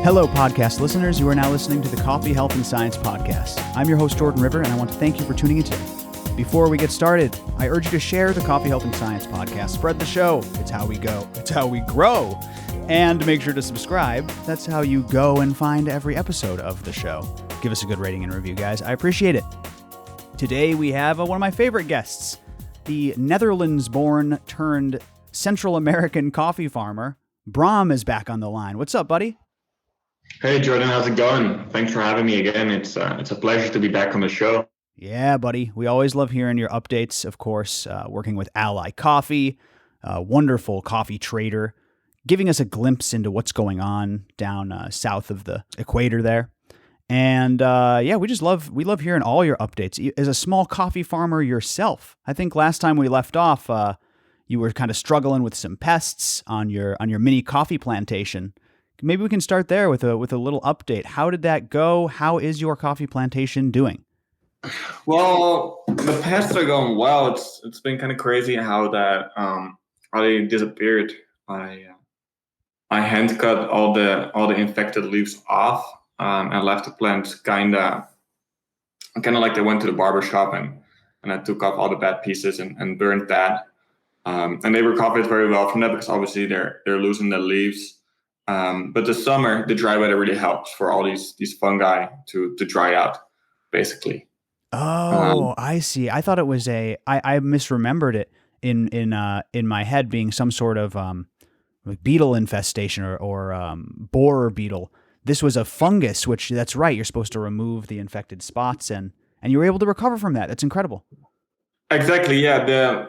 Hello, podcast listeners. You are now listening to the Coffee, Health, and Science podcast. I'm your host, Jordan River, and I want to thank you for tuning in today. Before we get started, I urge you to share the Coffee, Health, and Science podcast. Spread the show. It's how we go. It's how we grow. And make sure to subscribe. That's how you go and find every episode of the show. Give us a good rating and review, guys. I appreciate it. Today, we have one of my favorite guests, the Netherlands-born turned Central American coffee farmer. Bram is back on the line. What's up, buddy? Hey Jordan, how's it going? Thanks for having me again. It's a pleasure to be back on the show. Yeah, buddy. We always love hearing your updates, of course, working with Ally Coffee, a wonderful coffee trader, giving us a glimpse into what's going on down south of the equator there. And we love hearing all your updates. As a small coffee farmer yourself, I think last time we left off, you were kind of struggling with some pests on your mini coffee plantation. Maybe we can start there with a little update. How did that go? How is your coffee plantation doing? Well, the pests are going well. It's been kind of crazy how they disappeared. I hand cut all the infected leaves off and left the plant kind of like they went to the barber shop and I took off all the bad pieces and burned that. And they recovered very well from that because obviously they're losing the leaves. But the summer, the dry weather really helps for all these fungi to dry out, basically. Oh, I see. I thought it was I misremembered it in my head being some sort of like beetle infestation or borer beetle. This was a fungus, which that's right. You're supposed to remove the infected spots and you were able to recover from that. That's incredible. Exactly. Yeah.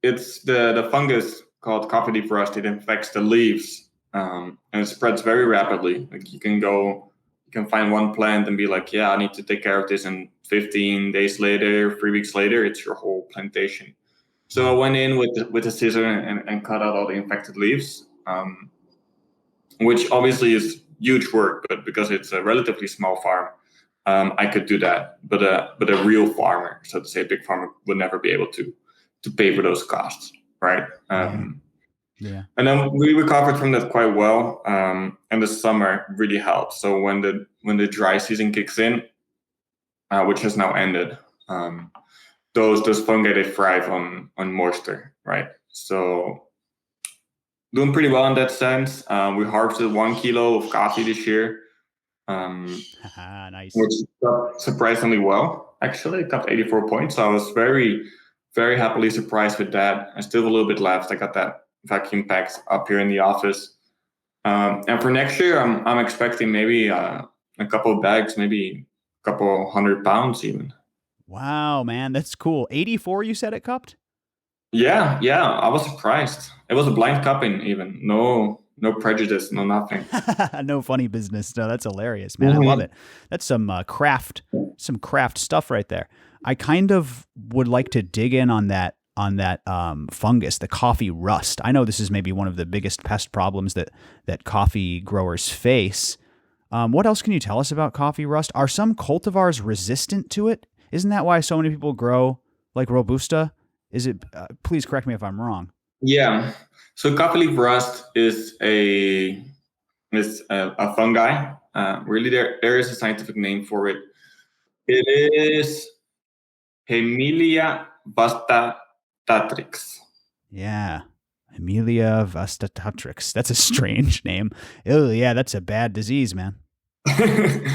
It's the fungus called coffee leaf rust. It infects the leaves. And it spreads very rapidly. Like you can find one plant and be like, yeah, I need to take care of this. And 15 days later, 3 weeks later, it's your whole plantation. So I went in with a scissor and cut out all the infected leaves, which obviously is huge work, but because it's a relatively small farm, I could do that. But a real farmer, so to say, a big farmer would never be able to pay for those costs, right? Yeah. And then we recovered from that quite well. And the summer really helped. So when the dry season kicks in, which has now ended, those fungi, they thrive on moisture, right? So doing pretty well in that sense. We harvested 1 kilo of coffee this year. Nice. Which got surprisingly well, actually. It got 84 points. So I was very, very happily surprised with that. I still have a little bit left. I got that vacuum packs up here in the office. And for next year, I'm expecting maybe a couple of bags, maybe a couple 100 pounds even. Wow, man, that's cool. 84, you said it cupped? Yeah, I was surprised. It was a blind cupping even. No prejudice, no nothing. No funny business. No, that's hilarious, man. Mm-hmm. I love it. That's some craft stuff right there. I kind of would like to dig in on that fungus, the coffee rust. I know this is maybe one of the biggest pest problems that coffee growers face. What else can you tell us about coffee rust? Are some cultivars resistant to it? Isn't that why so many people grow like Robusta? Is it? Please correct me if I'm wrong. Yeah. So coffee leaf rust is a fungi. Really, there is a scientific name for it. It is Hemilia vastatatrix. Yeah. Hemilia vastatatrix. That's a strange name. Oh, yeah, that's a bad disease, man. And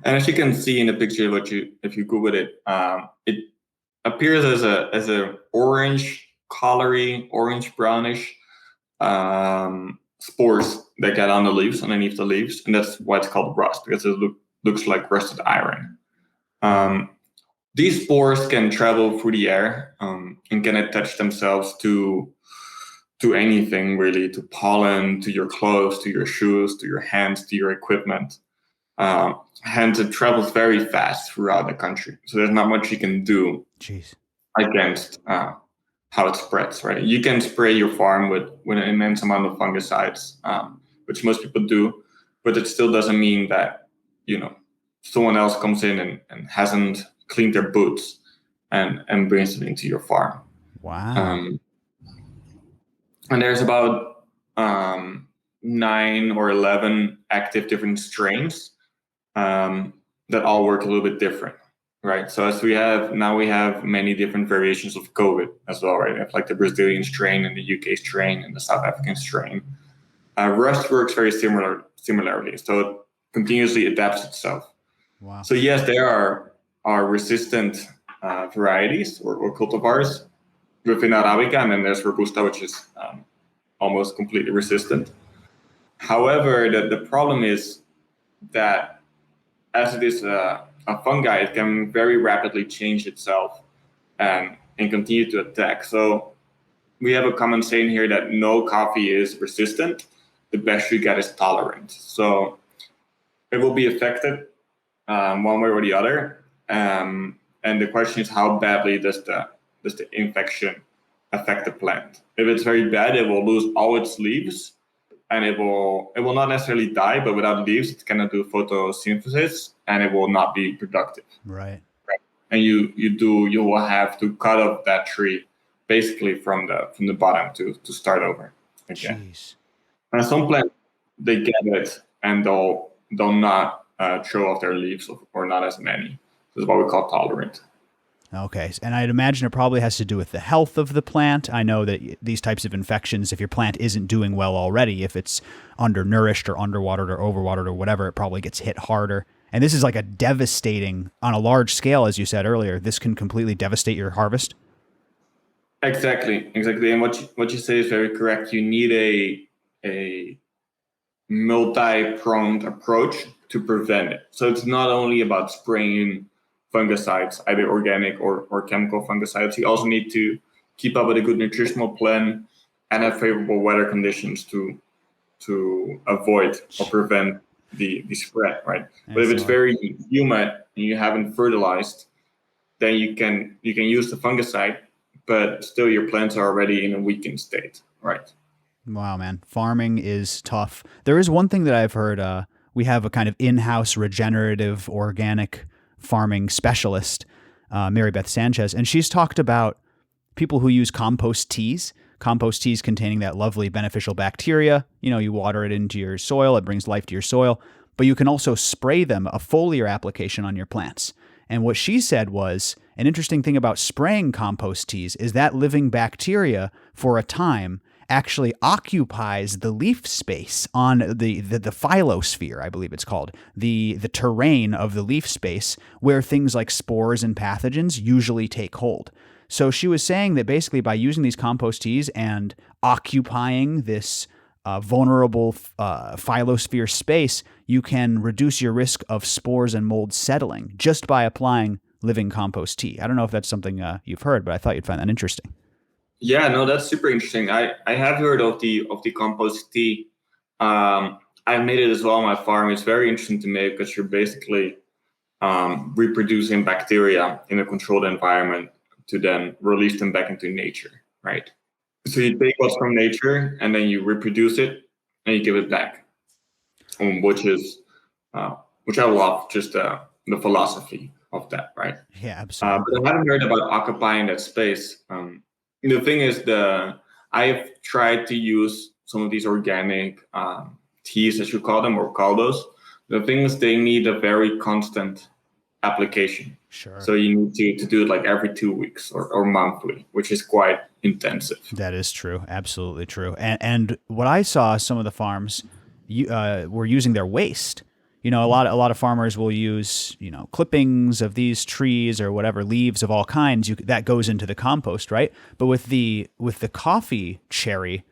as you can see in the picture, if you Google it, it appears as a orange, colory, orange brownish spores that get on the leaves, underneath the leaves, and that's why it's called rust, because it looks like rusted iron. These spores can travel through the air and can attach themselves to anything, really, to pollen, to your clothes, to your shoes, to your hands, to your equipment. Hence, it travels very fast throughout the country. So there's not much you can do against how it spreads, right? You can spray your farm with an immense amount of fungicides, which most people do, but it still doesn't mean that, someone else comes in and hasn't cleaned their boots and brings it into your farm. Wow. And there's about 9 or 11 active different strains that all work a little bit different, right? So as we have many different variations of COVID as well, right? We have like the Brazilian strain and the UK strain and the South African strain. Rust works very similarly, so it continuously adapts itself. Wow. So yes, there are resistant varieties or cultivars within Arabica, and then there's Robusta, which is almost completely resistant. However, the problem is that as it is a fungi, it can very rapidly change itself and continue to attack. So we have a common saying here that no coffee is resistant. The best you get is tolerant. So it will be affected one way or the other. And the question is, how badly does the infection affect the plant? If it's very bad, it will lose all its leaves, and it will not necessarily die, but without leaves, it cannot do photosynthesis, and it will not be productive. Right. And you will have to cut off that tree basically from the bottom to start over again. Jeez. And some plants, they get it and they'll not throw off their leaves or not as many. This is what we call tolerant. Okay. And I'd imagine it probably has to do with the health of the plant. I know that these types of infections, if your plant isn't doing well already, if it's undernourished or underwatered or overwatered or whatever, it probably gets hit harder. And this is like a devastating, on a large scale, as you said earlier, this can completely devastate your harvest. Exactly. And what you say is very correct. You need a multi-pronged approach to prevent it. So it's not only about spraying fungicides, either organic or chemical fungicides. You also need to keep up with a good nutritional plan and have favorable weather conditions to avoid or prevent the spread, right? But if it's very humid and you haven't fertilized, then you can use the fungicide, but still your plants are already in a weakened state, right? Wow, man. Farming is tough. There is one thing that I've heard. We have a kind of in-house regenerative organic farming specialist, Mary Beth Sanchez, and she's talked about people who use compost teas containing that lovely beneficial bacteria. You know, you water it into your soil, it brings life to your soil, but you can also spray them, a foliar application on your plants. And what she said was, an interesting thing about spraying compost teas is that living bacteria for a time actually occupies the leaf space on the phyllosphere, I believe it's called, the terrain of the leaf space where things like spores and pathogens usually take hold. So she was saying that basically by using these compost teas and occupying this vulnerable phyllosphere space, you can reduce your risk of spores and mold settling just by applying living compost tea. I don't know if that's something you've heard, but I thought you'd find that interesting. Yeah, no, that's super interesting. I have heard of the compost tea. I made it as well on my farm. It's very interesting to me because you're basically reproducing bacteria in a controlled environment to then release them back into nature, right? So you take what's from nature and then you reproduce it and you give it back, which I love, just the philosophy of that, right? Yeah, absolutely. But I haven't heard about occupying that space. The thing is, I've tried to use some of these organic teas, as you call them, or caldos. The thing is, they need a very constant application. Sure. So you need to do it like every 2 weeks or monthly, which is quite intensive. That is true. Absolutely true. And what I saw, some of the farms were using their waste. You know, a lot of farmers will use, you know, clippings of these trees or whatever, leaves of all kinds. That goes into the compost, right? But with the coffee cherry,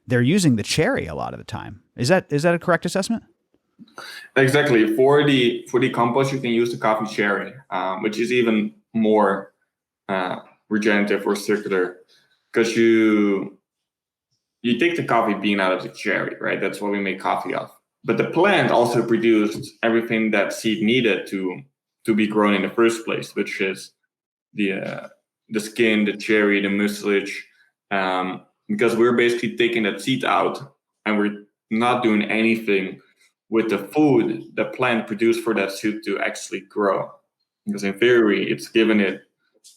they're using the cherry a lot of the time. Is that a correct assessment? Exactly. For the compost, you can use the coffee cherry, which is even more regenerative or circular, because you take the coffee bean out of the cherry, right? That's what we make coffee of. But the plant also produced everything that seed needed to be grown in the first place, which is the skin, the cherry, the mucilage, because we're basically taking that seed out and we're not doing anything with the food the plant produced for that seed to actually grow. Because in theory, it's given it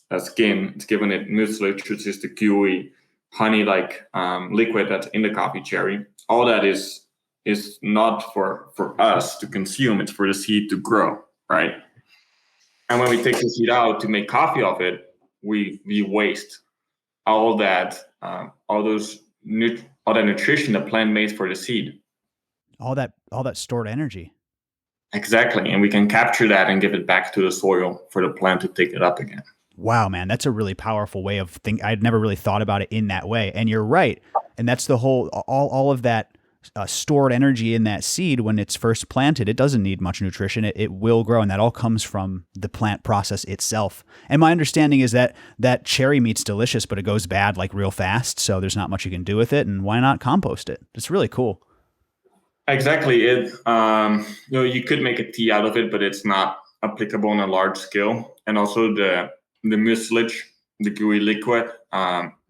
a skin, it's given it mucilage, which is the gooey, honey-like liquid that's in the coffee cherry. All that is is not for us to consume, it's for the seed to grow, right? And when we take the seed out to make coffee of it, we waste all that, all that nutrition the plant made for the seed. All that stored energy. Exactly. And we can capture that and give it back to the soil for the plant to take it up again. Wow, man, that's a really powerful way of thinking. I'd never really thought about it in that way. And you're right. And that's the whole, all of that stored energy in that seed when it's first planted. It doesn't need much nutrition. It will grow. And that all comes from the plant process itself. And my understanding is that cherry meat's delicious, but it goes bad like real fast. So there's not much you can do with it. And why not compost it? It's really cool. Exactly. You could make a tea out of it, but it's not applicable on a large scale. And also the mucilage, the gooey liquid,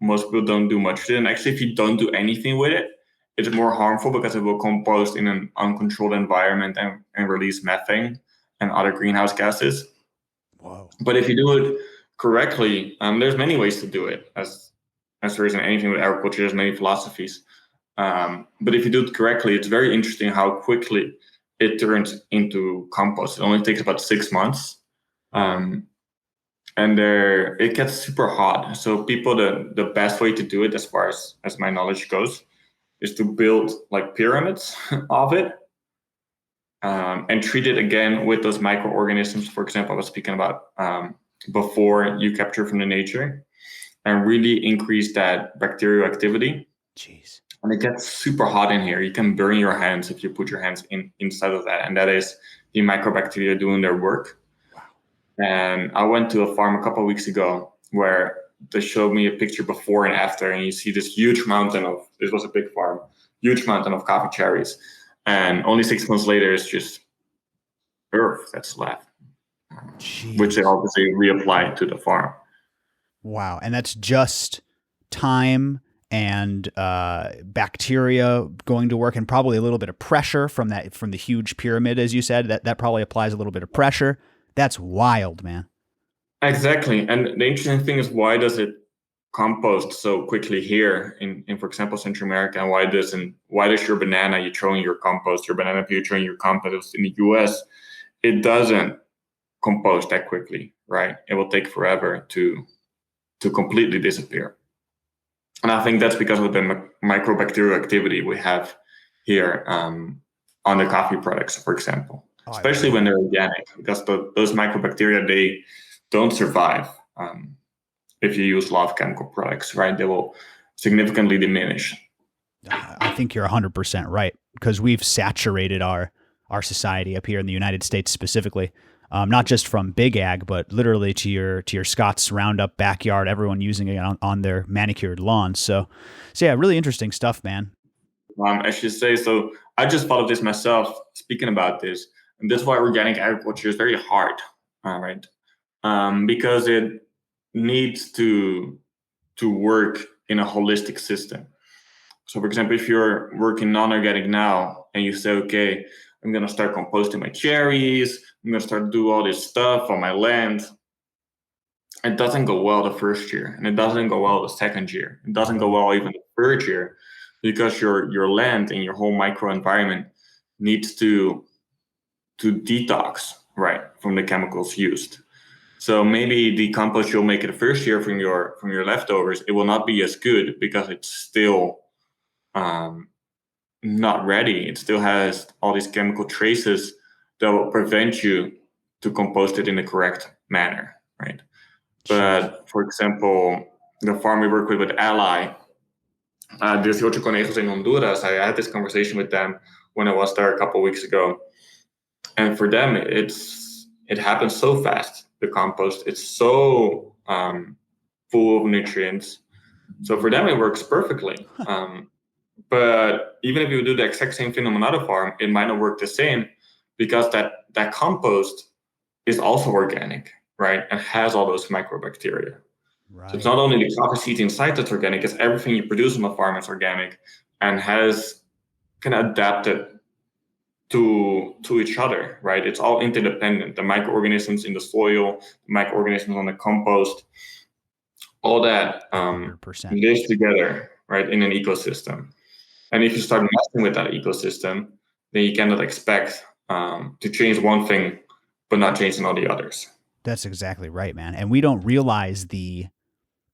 most people don't do much with it. And actually, if you don't do anything with it, it's more harmful because it will compost in an uncontrolled environment and release methane and other greenhouse gases. Whoa. But if you do it correctly, there's many ways to do it. As there isn't anything with agriculture, there's many philosophies. But if you do it correctly, it's very interesting how quickly it turns into compost. It only takes about 6 months. And it gets super hot. So people, the best way to do it, as far as my knowledge goes, is to build like pyramids of it and treat it again with those microorganisms, for example, I was speaking about before you capture from the nature, and really increase that bacterial activity. Jeez. And it gets super hot in here. You can burn your hands if you put your hands inside of that. And that is the microbacteria doing their work. Wow. And I went to a farm a couple of weeks ago where they showed me a picture before and after, and you see this huge mountain of, this was a big farm, huge mountain of coffee cherries. And only 6 months later, it's just earth that's left, which they obviously reapplied to the farm. Wow. And that's just time and bacteria going to work, and probably a little bit of pressure from the huge pyramid, as you said. That probably applies a little bit of pressure. That's wild, man. Exactly. And the interesting thing is, why does it compost so quickly here in for example, Central America? And why does your banana you throw in your compost, your banana peel you throw in your compost in the US, it doesn't compost that quickly, right? It will take forever to completely disappear. And I think that's because of the microbacterial activity we have here on the coffee products, for example, especially when they're organic, because those microbacteria, they don't survive if you use a lot of chemical products, right? They will significantly diminish. I think you're 100% right, because we've saturated our society up here in the United States specifically, not just from big ag, but literally to your Scott's Roundup backyard, everyone using it on their manicured lawns. So yeah, really interesting stuff, man. I should say, so I just thought of this myself speaking about this, and that's why organic agriculture is very hard, right? Because it needs to work in a holistic system. So, for example, if you're working non-organic now and you say, okay, I'm going to start composting my cherries, I'm going to start do all this stuff on my land, it doesn't go well the first year, and it doesn't go well the second year. It doesn't go well even the third year, because your land and your whole microenvironment needs to detox, right, from the chemicals used. So maybe the compost you'll make it the first year from your leftovers, it will not be as good because it's still not ready. It still has all these chemical traces that will prevent you to compost it in the correct manner, right? But for example, the farm we work with Ally, there's Ocho Conejos in Honduras. I had this conversation with them when I was there a couple of weeks ago, and for them, it happens so fast. The compost, it's so full of nutrients. So for them, it works perfectly. But even if you do the exact same thing on another farm, it might not work the same, because that compost is also organic, right? And has all those microbacteria. Right. So it's not only the coffee seeds inside that's organic, it's everything you produce on the farm is organic and can adapt it to each other, right? It's all interdependent. The microorganisms in the soil, the microorganisms on the compost, all that lives together, right, in an ecosystem. And if you start messing with that ecosystem, then you cannot expect to change one thing, but not changing all the others. That's exactly right, man. And we don't realize the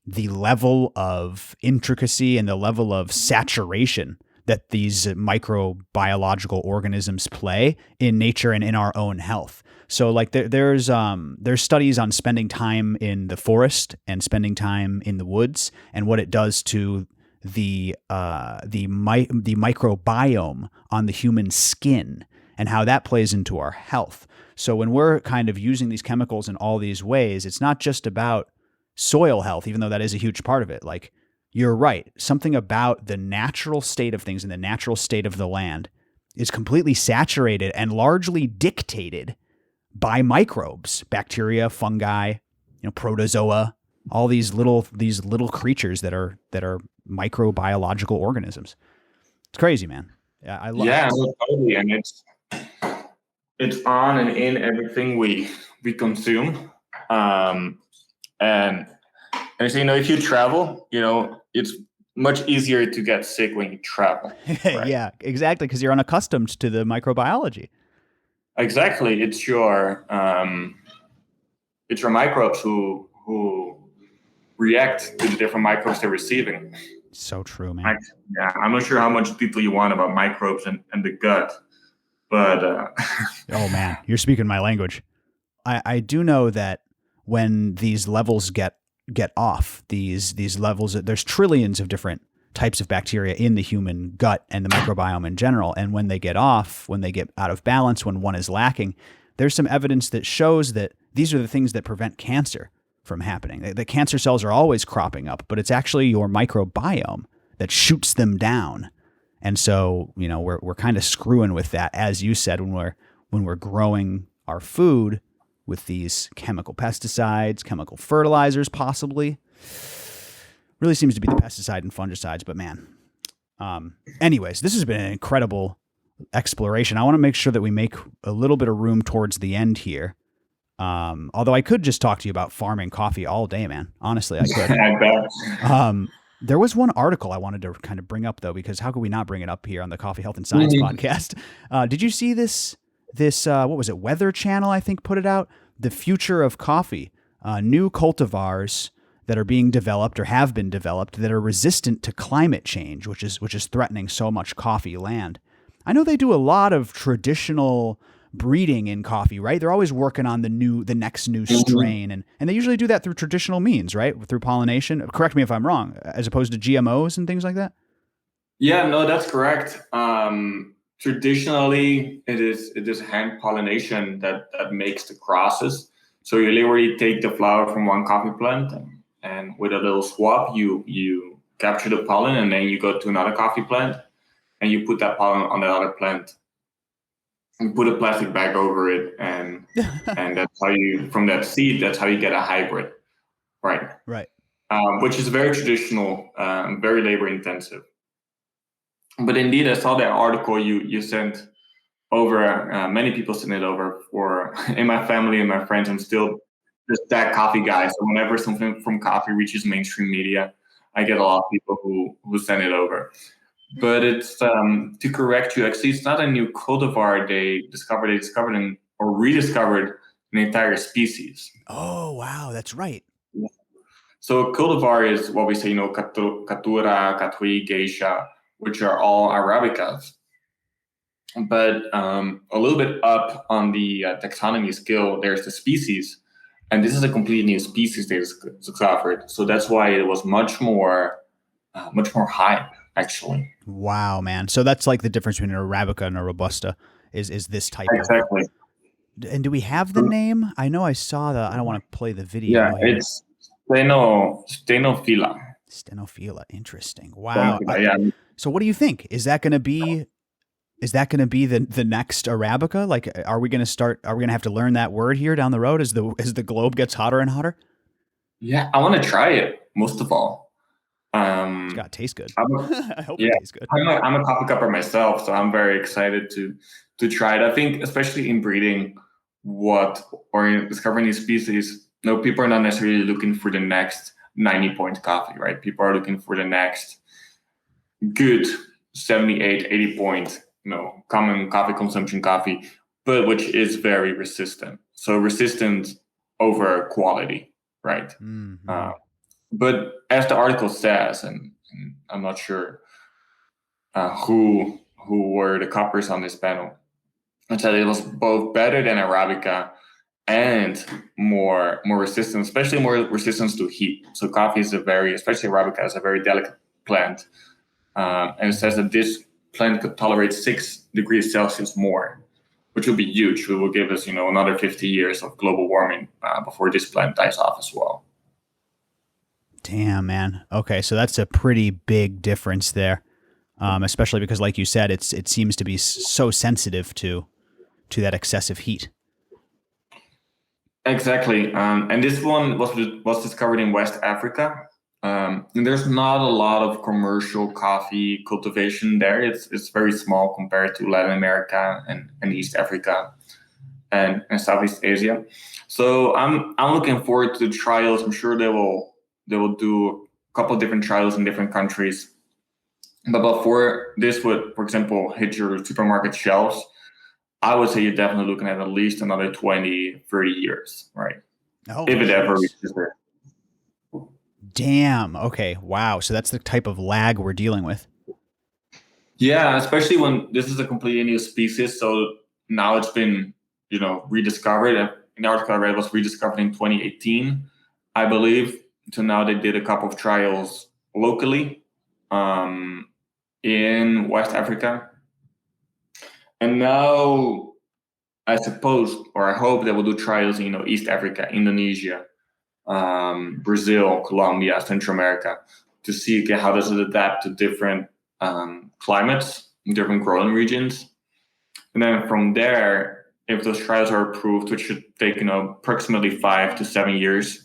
level of intricacy and the level of saturation that these microbiological organisms play in nature and in our own health. So like there's studies on spending time in the forest and spending time in the woods and what it does to the microbiome on the human skin and how that plays into our health. So when we're kind of using these chemicals in all these ways, it's not just about soil health, even though that is a huge part of it. Like, you're right. Something about the natural state of things and the natural state of the land is completely saturated and largely dictated by microbes, bacteria, fungi, protozoa, all these little creatures that are microbiological organisms. It's crazy, man. I love it. Yeah, totally. And it's on and in everything we consume. And so, if you travel, it's much easier to get sick when you travel. Right? Yeah, exactly. Because you're unaccustomed to the microbiology. Exactly. It's your microbes who react to the different microbes they're receiving. So true, man. I'm not sure how much detail you want about microbes and the gut, but oh man, you're speaking my language. I do know that when these levels get off, these levels, there's trillions of different types of bacteria in the human gut and the microbiome in general. And when they get off, when they get out of balance, when one is lacking, there's some evidence that shows that these are the things that prevent cancer from happening. The cancer cells are always cropping up, but it's actually your microbiome that shoots them down. And so, we're kind of screwing with that, as you said, when we're growing our food with these chemical pesticides, chemical fertilizers, possibly. Really seems to be the pesticide and fungicides, but man. Anyways, this has been an incredible exploration. I want to make sure that we make a little bit of room towards the end here. Although I could just talk to you about farming coffee all day, man. Honestly, I could. I bet. There was one article I wanted to kind of bring up, though, because how could we not bring it up here on the Coffee, Health, and Science podcast? Did you see this, what was it, Weather Channel, I think, put it out? The future of coffee. New cultivars that are being developed or have been developed that are resistant to climate change, which is threatening so much coffee land. I know they do a lot of traditional breeding in coffee, right? They're always working on the next new strain, and they usually do that through traditional means, right? Through pollination. Correct me if I'm wrong, as opposed to GMOs and things like that. Yeah, no, that's correct. Traditionally, it is hand pollination that makes the crosses. So you literally take the flower from one coffee plant, and with a little swab, you capture the pollen, and then you go to another coffee plant, and you put that pollen on the other plant. And put a plastic bag over it, and that's how from that seed, that's how you get a hybrid, right? Right. Which is very traditional, very labor intensive. But indeed, I saw that article you sent over. Many people sent it over for in my family and my friends. I'm still just that coffee guy. So whenever something from coffee reaches mainstream media, I get a lot of people who send it over. But it's to correct you. Actually, it's not a new cultivar they discovered. They discovered or rediscovered an entire species. Oh wow, that's right. Yeah. So cultivar is what we say, Catura, Catui, Geisha, which are all Arabicas. But a little bit up on the taxonomy scale, there's the species, and this is a completely new species they discovered. So that's why it was much more hype, actually. Wow, man. So that's like the difference between an Arabica and a Robusta is this type exactly. And do we have the name? I know I saw I don't want to play the video. Yeah, here. It's Stenophila. Stenophila. Interesting. Wow. Yeah. So what do you think? Is that going to be the next Arabica? Like, are we going to have to learn that word here down the road as the globe gets hotter and hotter? Yeah, I want to try it most of all. It's got to taste good. I hope it tastes good. I'm a coffee cupper myself, so I'm very excited to try it. I think, especially in breeding or discovering these species, people are not necessarily looking for the next 90-point coffee, right? People are looking for the next good 78, 80 point, common coffee consumption coffee, but which is very resistant. So resistant over quality, right? Mm-hmm. But as the article says, and I'm not sure who were the coppers on this panel, it said it was both better than Arabica and more resistant, especially more resistance to heat. So coffee is especially Arabica is a very delicate plant. And it says that this plant could tolerate 6 degrees Celsius more, which would be huge. It will give us, another 50 years of global warming before this plant dies off as well. Damn, man. Okay, so that's a pretty big difference there, especially because, like you said, it seems to be so sensitive to that excessive heat. Exactly, and this one was discovered in West Africa. And there's not a lot of commercial coffee cultivation there. It's very small compared to Latin America and East Africa and Southeast Asia. So I'm looking forward to the trials. I'm sure they will do a couple of different trials in different countries. But before this would, for example, hit your supermarket shelves, I would say you're definitely looking at least another 20, 30 years, right? Oh, if it ever reaches there. Damn. Okay. Wow. So that's the type of lag we're dealing with. Yeah, especially when this is a completely new species. So now it's been, rediscovered. In the article I read, it was rediscovered in 2018, I believe. So now they did a couple of trials locally in West Africa. And now I suppose, or I hope they will do trials in, East Africa, Indonesia, Brazil, Colombia, Central America, to see how does it adapt to different climates, different growing regions. And then from there, if those trials are approved, which should take approximately 5 to 7 years,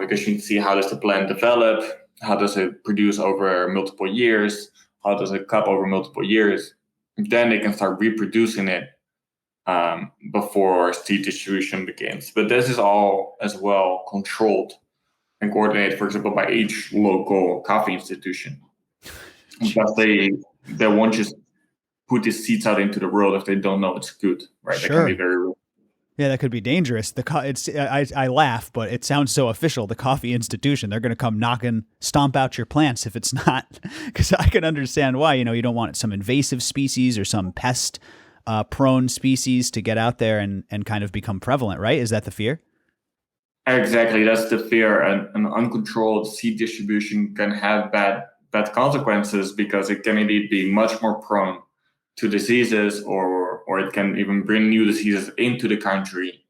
because you need to see how does the plant develop, how does it produce over multiple years, how does it cup over multiple years. Then they can start reproducing it before seed distribution begins. But this is all as well controlled and coordinated, for example, by each local coffee institution. Because they won't just put these seeds out into the world if they don't know it's good, right? Sure. That can be very real. Yeah, that could be dangerous. I laugh, but it sounds so official. The coffee institution, they're going to come stomp out your plants if it's not. Because I can understand why. You don't want some invasive species or some pest prone species to get out there and kind of become prevalent, right? Is that the fear? Exactly, that's the fear. An uncontrolled seed distribution can have bad consequences because it can indeed be much more prone to diseases, or it can even bring new diseases into the country.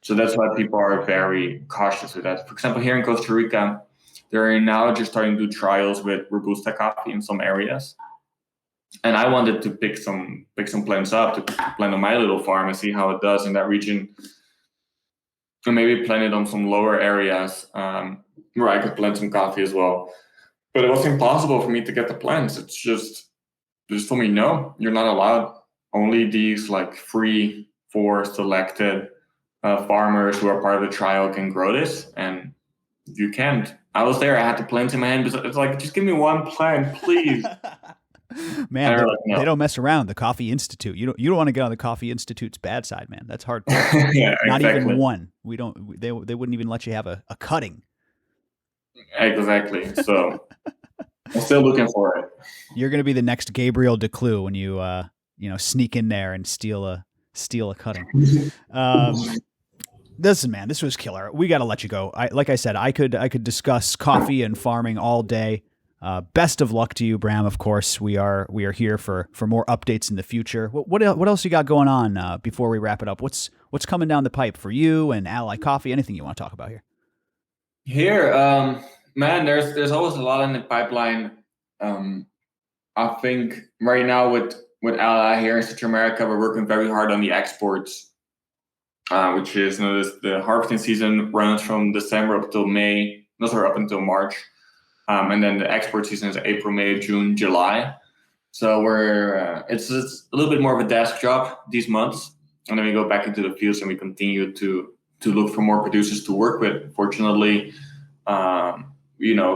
So that's why people are very cautious with that. For example, here in Costa Rica, they're now just starting to do trials with Robusta coffee in some areas. And I wanted to pick some plants up to plant on my little farm and see how it does in that region. And maybe plant it on some lower areas where I could plant some coffee as well. But it was impossible for me to get the plants. It's just told me, no, you're not allowed. Only these 3, 4 selected farmers who are part of the trial can grow this, and you can't. I was there. I had the plants in my hand. It's like, just give me one plant, please. Man, they don't mess around. The Coffee Institute. You don't want to get on the Coffee Institute's bad side, man. That's hard. Yeah, not exactly. Even one. We don't. They wouldn't even let you have a cutting. Exactly. So I'm still looking for it. You're going to be the next Gabriel Declue when you sneak in there and steal a cutting. Listen, man, this was killer. We got to let you go. Like I said, I could discuss coffee and farming all day. Best of luck to you, Bram. Of course, we are here for more updates in the future. What else you got going on before we wrap it up? What's coming down the pipe for you and Ally Coffee? Anything you want to talk about here? Here, man, there's always a lot in the pipeline. I think right now with Ally here in Central America, we're working very hard on the exports, which is the harvesting season runs from December up until May. No, sorry, up until March. And then the export season is April, May, June, July. So we're it's a little bit more of a desk job these months, and then we go back into the fields and we continue to look for more producers to work with. Fortunately,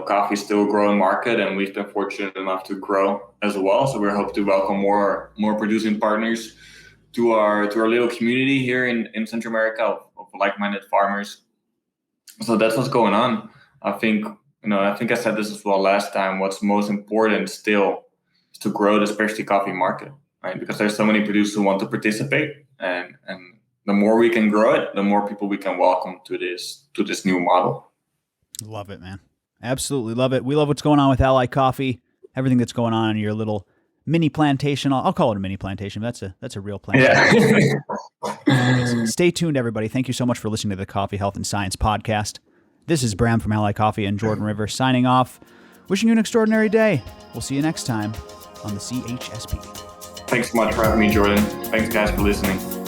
coffee is still a growing market, and we've been fortunate enough to grow as well. So we hope to welcome more producing partners to our little community here in Central America of like-minded farmers. So that's what's going on. I think I said this as well last time. What's most important still is to grow the specialty coffee market, right? Because there's so many producers who want to participate, and the more we can grow it, the more people we can welcome to this new model. Love it, man. Absolutely love it. We love what's going on with Ally Coffee, everything that's going on in your little mini plantation. I'll call it a mini plantation. That's a real plantation. Yeah. Stay tuned, everybody. Thank you so much for listening to the Coffee, Health, and Science podcast. This is Bram from Ally Coffee and Jordan River signing off. Wishing you an extraordinary day. We'll see you next time on the CHSP. Thanks so much for having me, Jordan. Thanks, guys, for listening.